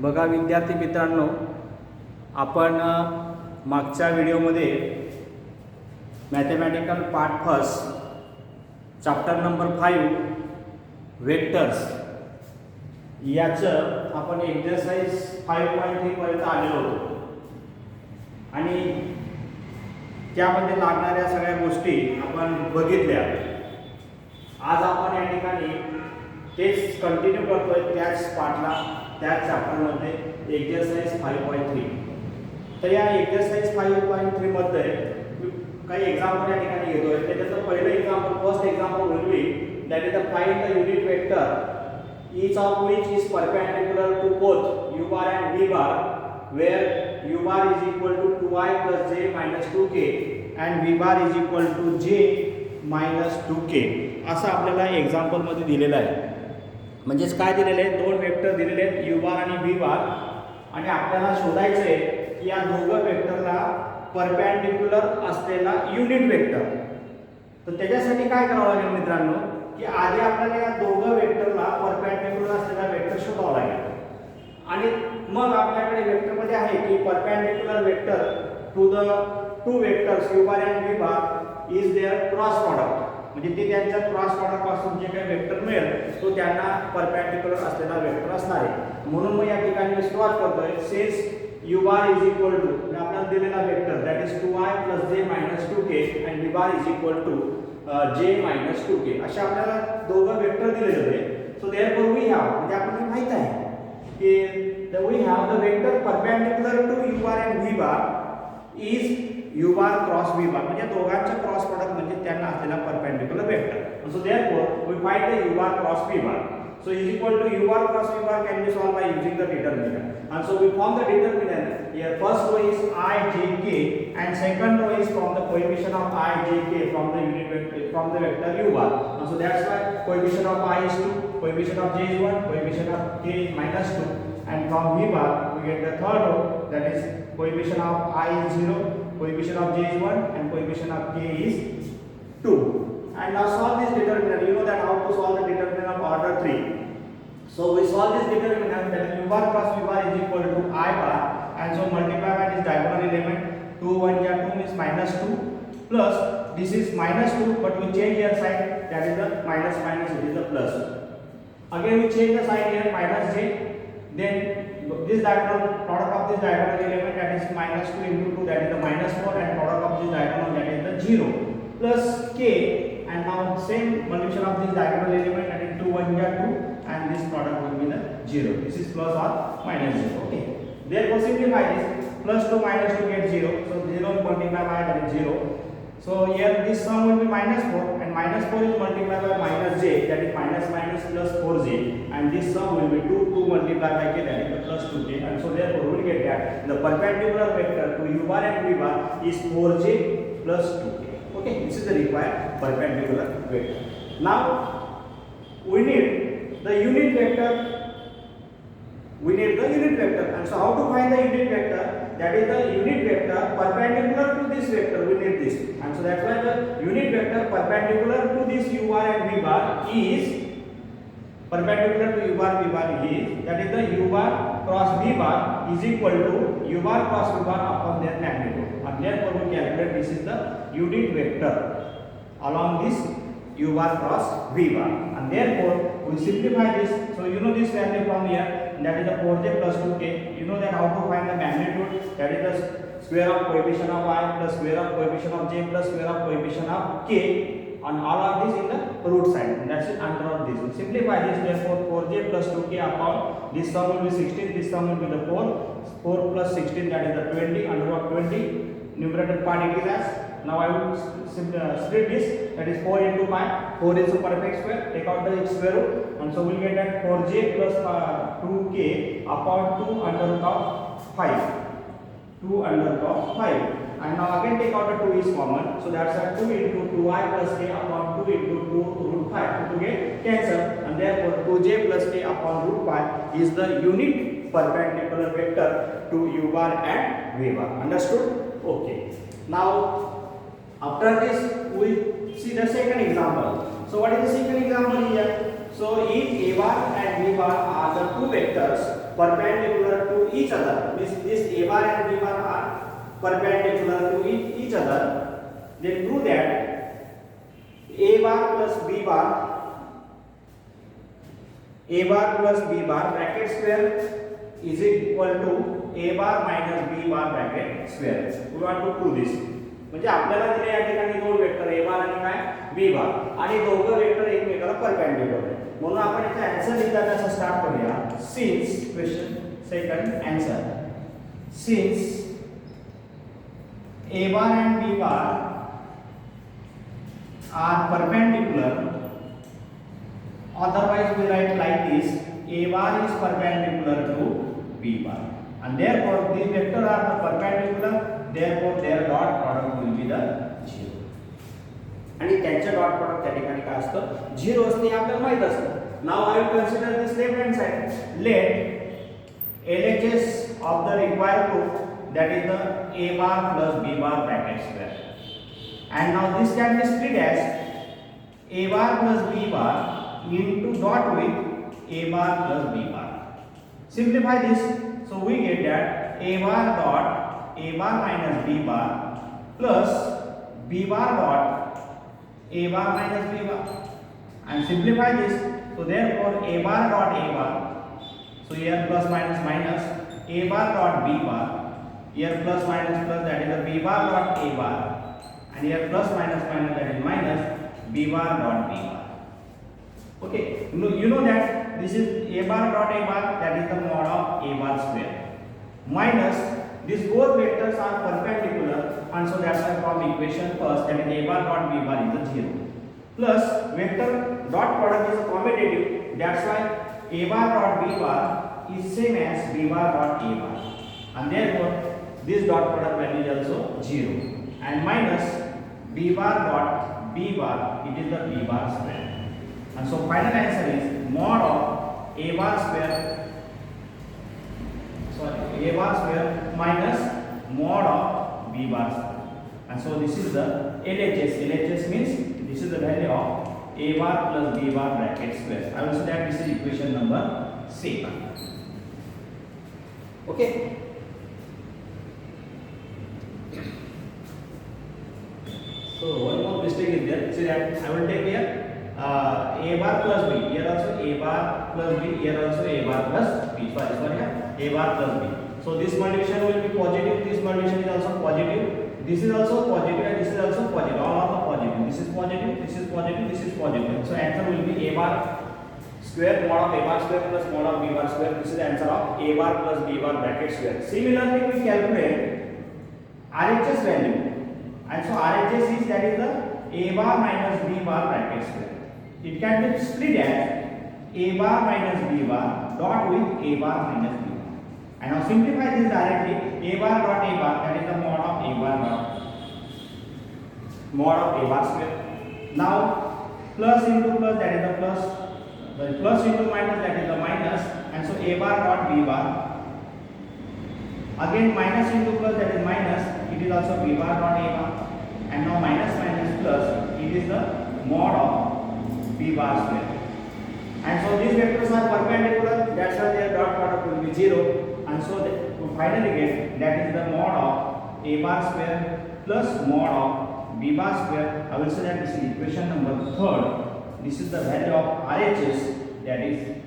बघा विद्यार्थी मित्रांनो, आपण मागच्या व्हिडिओमध्ये mathematical part first chapter number 5 vectors याचं आपण एक्सरसाइज 5.3 पर्यंत आलेलो होतो आणि त्यामध्ये लागणाऱ्या सगळ्या गोष्टी आपण बघितल्या. आज आपण या ठिकाणी तेच कंटिन्यू करतोय त्याच पार्टला, त्याच चॅप्टरमध्ये एक्सरसाइज 5.3. तर या एक्सरसाइज 5.3 मध्ये काही एक्झाम्पल या ठिकाणी घेतोय. त्याच्यातलं पहिलं example, first example will be that is the find the unit vector each of which is perpendicular to both u bar and v bar, where u bar is equal to 2i plus j minus 2k and v bar is equal to j minus 2k. असं आपल्याला example मध्ये दिलेलं आहे. म्हणजेच काय दिलेलं आहे, दोन वेक्टर दिलेले आहेत u bar आणि v bar, आणि आपल्याला शोधायचं आहे की या दोघं वेक्टरला परपेंडिक्युलर असलेला युनिट वेक्टर. तर त्याच्यासाठी काय करावं लागेल मित्रांनो, की आधी आपल्याला या दोघं वेक्टरला परपेंडिक्युलर असलेला वेक्टर शोधावा लागेल. आणि मग आपल्याकडे वेक्टरमध्ये आहे की perpendicular vector to the two vectors u bar and v bar is their cross product. म्हणजे ते त्यांच्या क्रॉस प्रॉडक्ट पासून जे काही वेक्टर मिळेल तो त्यांना परपेंडिक्युलर असलेला वेक्टर असणार आहे. म्हणून मग या ठिकाणी मी सुरुवात करतोय. Since u bar is equal to आपल्याला दिलेला vector that is 2i plus j minus 2k and v bar is equal to j minus 2k. अशा आपल्याला दोघं वेक्टर दिले होते. सो देअरफॉर वी हॅव, म्हणजे आपल्याला माहित आहे की we have the vector perpendicular to u bar and v bar is u bar cross v bar. म्हणजे दोघांचा क्रॉस प्रॉडक्ट म्हणजे त्यांना असलेला perpendicular vector. So therefore we find the u bar cross v bar. So is equal to u bar cross v bar can be solved by using the determinant. And so we form the determinant. Here first row is I j k and second row is from the coefficient of I j k from the unit vector, from the vector u bar. And so that's why coefficient of I is 2, coefficient of j is 1, coefficient of k is minus 2, and from v bar we get the third row, that is coefficient of I is 0, coefficient of j is 1 and coefficient of k is 2. And now solve this determinant. You know that how to solve the determinant of order 3. So we solve this determinant, that u bar plus v bar is equal to I bar, and so multiply by this diagonal element. 2 1 ja 2 is minus 2 plus this is minus 2, but we change here sign, that is the minus minus, it is the plus. Again we change the sign here, minus j, then this diagonal product of this diagonal element, that is minus 2 into 2, that is the minus 4, and product of this diagonal, that is the 0 plus k. And now same multiplication of this diagonal element, that is 2 1 ja 2, and this product will be the 0. This is plus or minus 0. Okay. Therefore simplify this. Plus 2 minus 2 get 0. So 0 multiplied by, that is 0. So here this sum will be minus 4, and minus 4 is multiplied by minus j, that is minus minus plus 4j, and this sum will be 2 multiplied by k, that is the plus 2k. And so therefore we will get that the perpendicular vector to u bar and v bar is 4j plus 2k. Okay, this is the required perpendicular vector. Now we need the unit vector. We need the unit vector. And so how to find the unit vector? That is the unit vector perpendicular to this vector. We need this. And so that's why the unit vector perpendicular to this u bar and v bar is perpendicular to u bar v bar is, that is the u bar cross v bar is equal to u bar cross v bar upon their magnitude. And therefore we calculate this is the unit vector along this u bar cross v bar. And therefore we simplify this. So you know this value from here, that is the 4j plus 2k. You know that how to find the magnitude, that is the square of coefficient of I plus square of coefficient of j plus square of coefficient of k, and all of this in the root side, and that's it under of this. We simplify this. Therefore 4j plus 2k upon this sum will be 16, this sum will be the 4 plus 16, that is the 20, under of 20, numerator part it is as. Now I will split this, that is 4 into 5. 4 is a perfect square, take out the square root, and so we will get that 4j plus 2k upon 2 under root of 5. 2 under root of 5. And now again take out the 2 is common, so that's a 2 into 2i plus k upon 2 into 2 root 5. To get cancel, and therefore 2j plus k upon root 5 is the unit perpendicular vector to u bar and v bar. Understood? Okay. Now after this we see the second example. So what is the second example here? So if a bar and b bar are the two vectors perpendicular to each other, means this a bar and b bar are perpendicular to each other, then prove that a bar plus b bar bracket square is equal to a bar minus b bar bracket square. We want to prove this. म्हणजे आपल्याला दिले या ठिकाणी दोन vector a बार आणि काय b बार आणि दोघं वेक्टर एकमेकाला परपेंडिक्युलर आहेत. म्हणून आपण इथे आन्सर लिहिताना असं स्टार्ट करूया. Since question second answer, since a bar and b bar are perpendicular, otherwise we write like this, a bar is perpendicular to b bar, and therefore these vectors are the perpendicular, therefore their dot product will be the 0. आणि त्यांच्या dot product त्या ठिकाणी काय असतं 0 असते हे आपल्याला माहित असतं. Now I will consider this left hand side. Let LHS of the required proof, that is the a bar plus b bar bracket square, and now this can be split as a bar plus b bar into dot with a bar plus b bar. Simplify this, so we get that a bar dot a bar minus b bar plus b bar dot a bar minus b bar, and simplify this, so therefore a bar dot a bar, so here plus minus minus, a bar dot b bar, here plus minus plus, that is the b bar dot a bar, and here plus minus minus, that is minus b bar dot b bar. Okay, you know that this is a bar dot a bar, that is the mod of a bar square, minus these both vectors are perpendicular, and so that's why from equation first, that is a bar dot b bar is a 0, plus vector dot product is a commutative, that's why a bar dot b bar is same as b bar dot a bar, and therefore this dot product value is also 0, and minus b bar dot b bar, it is the b bar square, and so final answer is mod of a bar square minus mod of b bar square, and so this is the LHS. LHS means this is the value of a bar plus b bar bracket square. I will say that this is equation number 7. Okay. So one more mistake is there. See that I will take here a bar plus b. Here also a bar plus b. Here also a bar plus b. Sorry, here a bar plus b. So this multiplication will be positive. This multiplication is also positive. This is also positive and this is also positive. All of the positive. This is positive. This is positive. This is positive. So answer will be a bar square mod of a bar square plus mod of b bar square. This is the answer of a bar plus b bar bracket square. Similarly, we calculate RHS value. And so RHS is, that is the a bar minus b bar bracket square. It can be split as a bar minus b bar dot with a bar minus b bar. And now simplify this directly. A bar dot a bar, that is the mod of a bar dot mod of a bar square. Now plus into plus, that is the plus. The plus into minus, that is the minus. And so a bar dot b bar. Again minus into plus, that is minus. It is also b bar dot a bar, and now minus minus plus, it is the mod of b bar square, and so these vectors are perpendicular, that's why their dot product will be 0, and so we finally get that is the mod of a bar square plus mod of b bar square. I will say that this is equation number 3rd. This is the value of RHS, that is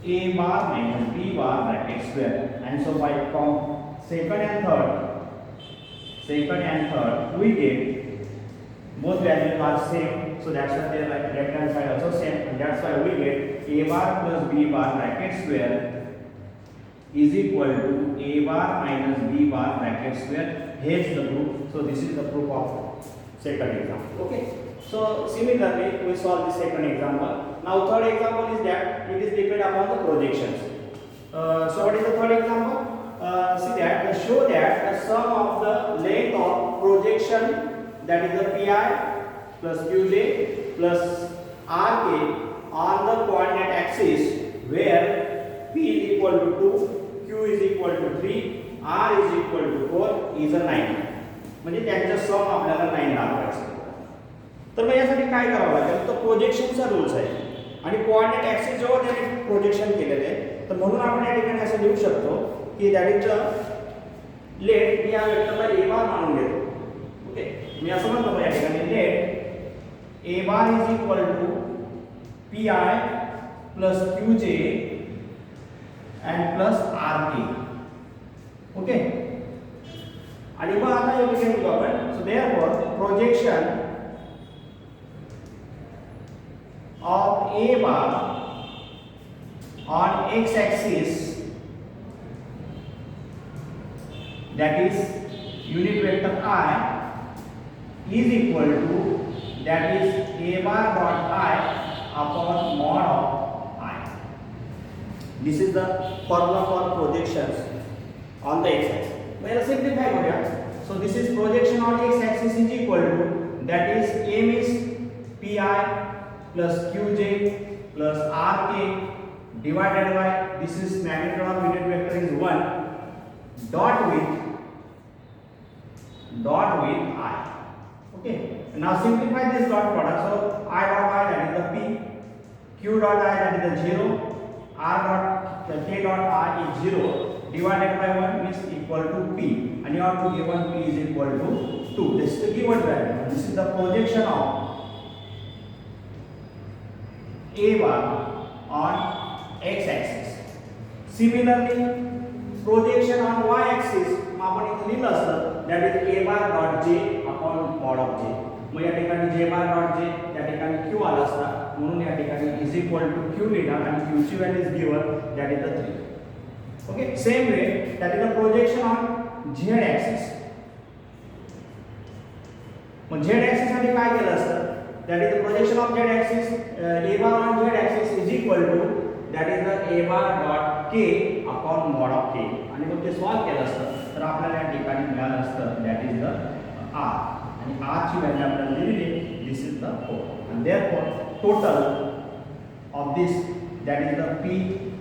a bar minus b bar bracket square, and so by from second and third we get both values are same, so that's why their left hand side also same, and that's why we get a bar plus b bar bracket square is equal to a bar minus b bar bracket square. Here's the proof. So this is the proof of second example. Okay, so similarly we solve the second example. Now third example is that it is depend upon the projections. So what is the third example? See that show that the sum of the length of projection, that is the pi plus qj plus rk on the coordinate axis, where p is equal to 2, q is equal to 3, r is equal to 4 is a 9. म्हणजे त्यांचा सम आपल्याला 9 दाखवायचा. तर मग यासाठी काय करावं लागेल, तर प्रोजेक्शनचा रूल्स आहे. आणि कोऑर्डिनेट ॲक्सिस जवळ त्याने प्रोजेक्शन केलेले आहे, तर म्हणून आपण या ठिकाणी असं लिहू शकतो की दॅट इज द लेट, मी या वेक्टरला ए बार मानून घेतो. ओके, मी असं म्हणतो या ठिकाणी let A bar is equal to P I plus Q J and plus R K. Okay, आणि मग आता हे लिहू आपण. So therefore projection of A bar on x axis, that is unit vector I, is equal to that is A bar dot I upon mod of I. This is the formula for projections on the x axis. Well, simplify करूया. So this is projection on x axis is equal to that is M is pi plus qj plus rk divided by this is magnitude of unit vector is 1 dot with I. Okay, now simplify this dot product. So I dot I, that is the p, q dot I, that is the 0, r dot k dot I is 0 divided by 1 is equal to p, and you have to given p is equal to 2. This is the given value. This is the projection of A bar on x axis. Similarly, projection on y axis आपण इथे लिहिलं असतं that is A bar dot j upon mod of j. मग या ठिकाणी j bar dot j त्या ठिकाणी q आला असता, म्हणून या ठिकाणी is equal to q लिहिणार आणि q ची value is given that is the 3. Okay, same way that is the projection on z axis. Mug z axis साठी काय केलं असतं? That is the projection of z axis, A bar on z axis is equal to that is the A bar dot k upon mod of k. आणि मग ते solve केलं असतं तर आपल्याला या ठिकाणी मिळालं असतं that is the r, आणि r ची व्हॅल्यू आपल्याला दिलेली this is the 4, and therefore total of this that is the p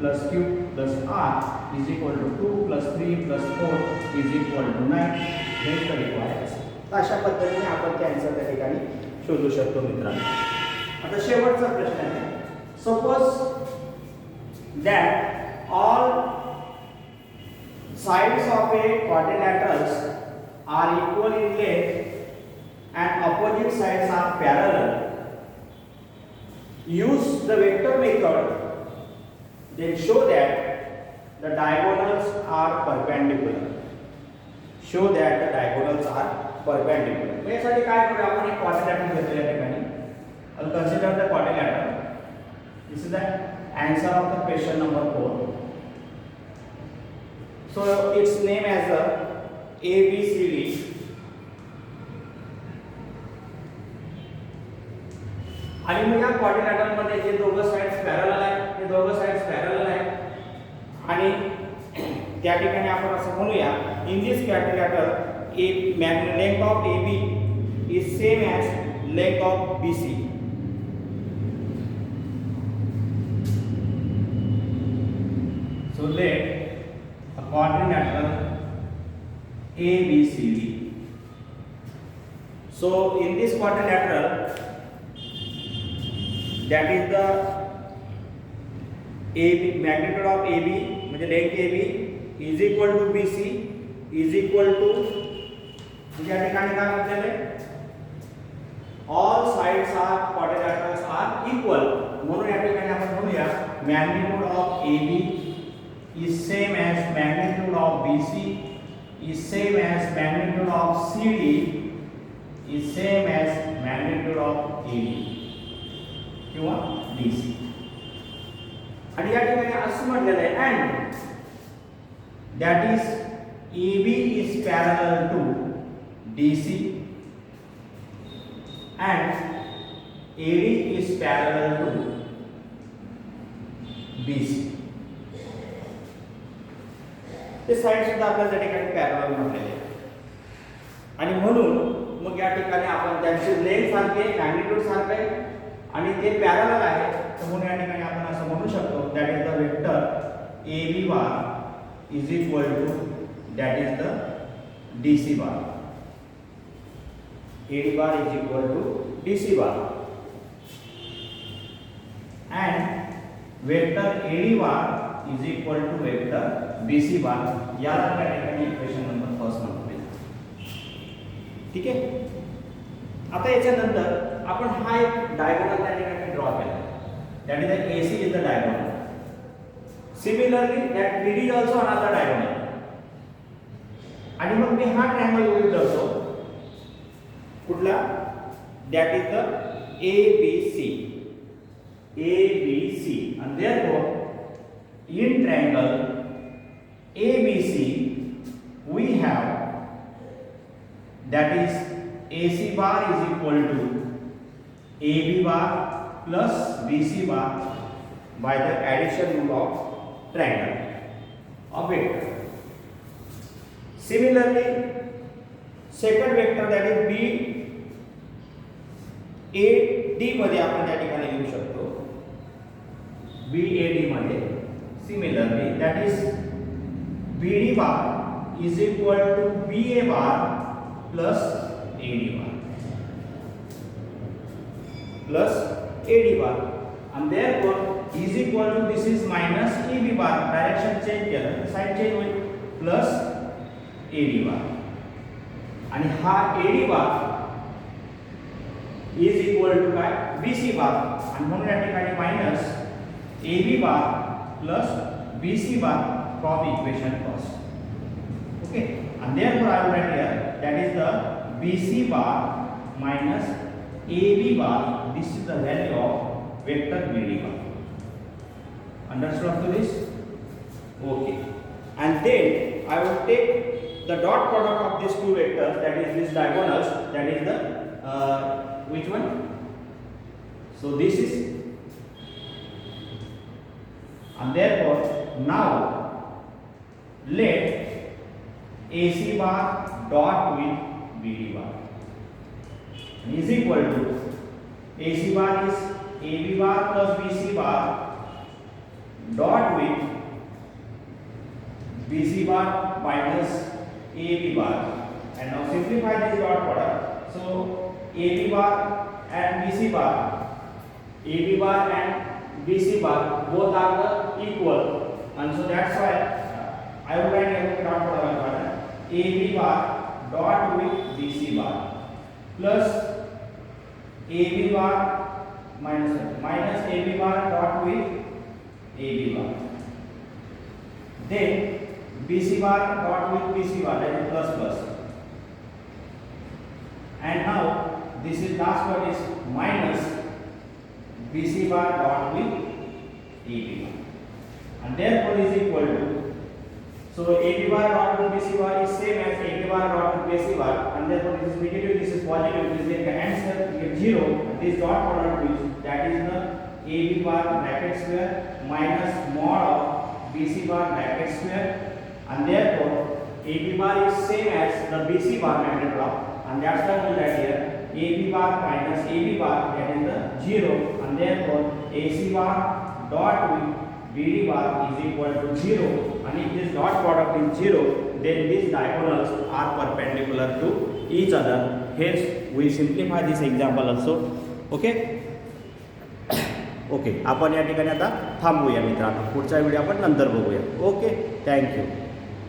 plus q plus r is equal to 2 plus 3 plus 4 is equal to 9. This is the required answer. तर अशा पद्धतीने आपण ते answer त्या ठिकाणी शोधू शकतो मित्रांनो. आता शेवटचा प्रश्न आहे. Suppose that all sides of a quadrilaterals are equal in length and opposite sides are parallel. Use the vector method, then show that the diagonals are perpendicular. Show that the diagonals are perpendicular. मग यासाठी काय करूया, आपण एक quadrilateral घेतले या ठिकाणी. I'll consider the quadrilateral. This is the answer of the question number 4. So its name as the ABCD. आणि मग या क्वाड्रिलॅटरल मध्ये जे दोघं साइड्स पॅरलल आहेत ते दोघं साइड्स पॅरलल आहेत, आणि त्या ठिकाणी आपण असं म्हणूया in this quadrilateral length of AB is same as length of BC. So let a quadrilateral ABCD. So in this quadrilateral, that is the AB, magnitude of AB, म्हणजे length AB is equal to BC is equal to, या ठिकाणी काय म्हटलेलं आहे, all sides are quadrilaterals are equal. म्हणून या ठिकाणी आपण म्हणूया magnitude of AB is same as magnitude of BC is same as magnitude of CD is same as magnitude of AB किंवा DC. आणि या ठिकाणी असं म्हटलेलं आहे and that is AB is parallel to DC and AD is parallel to BC. ते side सुद्धा आपल्याला त्या ठिकाणी पॅरलल म्हटलेले आहे, आणि म्हणून मग या ठिकाणी आपण त्यांची लेंथ सारखी आहे, मॅग्निट्यूड सारखं आहे आणि ते पॅरलल आहे, तर म्हणून या ठिकाणी आपण असं म्हणू शकतो that is the vector AB bar is equal to that is the DC bar. AD bar is equal to DC bar. and vector AD bar is equal to vector BC bar. याला त्या ठिकाणी equation number first म्हणतो. ठीक आहे. आता याच्यानंतर आपण हा एक डायगोनल त्या ठिकाणी ड्रॉ केला. That is the AC is the diagonal. Similarly, that BD is also another diagonal. आणि मग मी हा ट्रायंगल गृहीत धरतो. कुठला? That is the ABC. ABC. And therefore, in triangle ABC, we have that is AC bar is equal to AB bar plus BC bar by the addition rule of triangle of vector. Similarly, second vector that is BAD मध्ये आपण त्या ठिकाणी लिहू शकतो. BAD मध्ये similarly that is BD bar is equal to BA bar plus AD bar and therefore is equal to this is minus AB bar, direction change केलं side change होईल plus AD bar आणि हा AD bar is equal to काय BC bar आणि म्हणून या ठिकाणी minus AB bar plus BC bar from equation first. Okay, and therefore I will write here that is the BC bar minus AB bar. This is the value of vector BD bar. Understood up to this? Okay. And then I will take the dot product of these two vectors, that is these diagonals, that is the which one? So this is, and therefore now let AC bar dot with BD bar is equal to AC bar is AB bar plus BC bar dot with BC bar minus AB bar, and now simplify this dot product. So AB bar and BC bar, AB bar and BC bar both are the equal, and so that's why I will write a dot product AB bar dot with BC bar plus AB bar minus AB bar dot with AB bar, then BC bar dot with BC bar, that is plus plus, and now this is last one is minus BC bar dot with AB bar, and therefore is equal to, so AB bar dot with BC bar is same as AB bar dot with BC bar, and therefore this is negative, this is positive, this is the answer, we get 0. This dot product is, that is the AB bar bracket square minus mod of BC bar bracket square, and therefore AB bar is same as the BC bar bracket block, and that's why we write here AB bar minus AB bar, that is the 0, and therefore AC bar dot with BD bar is equal to 0, and if this dot product is 0, then these diagonals are perpendicular to each other. Hence we simplify this example also. Okay. Okay, आपण या ठिकाणी आता थांबूया मित्रांनो. पुढचा video आपण नंतर बघूया. Okay, thank you.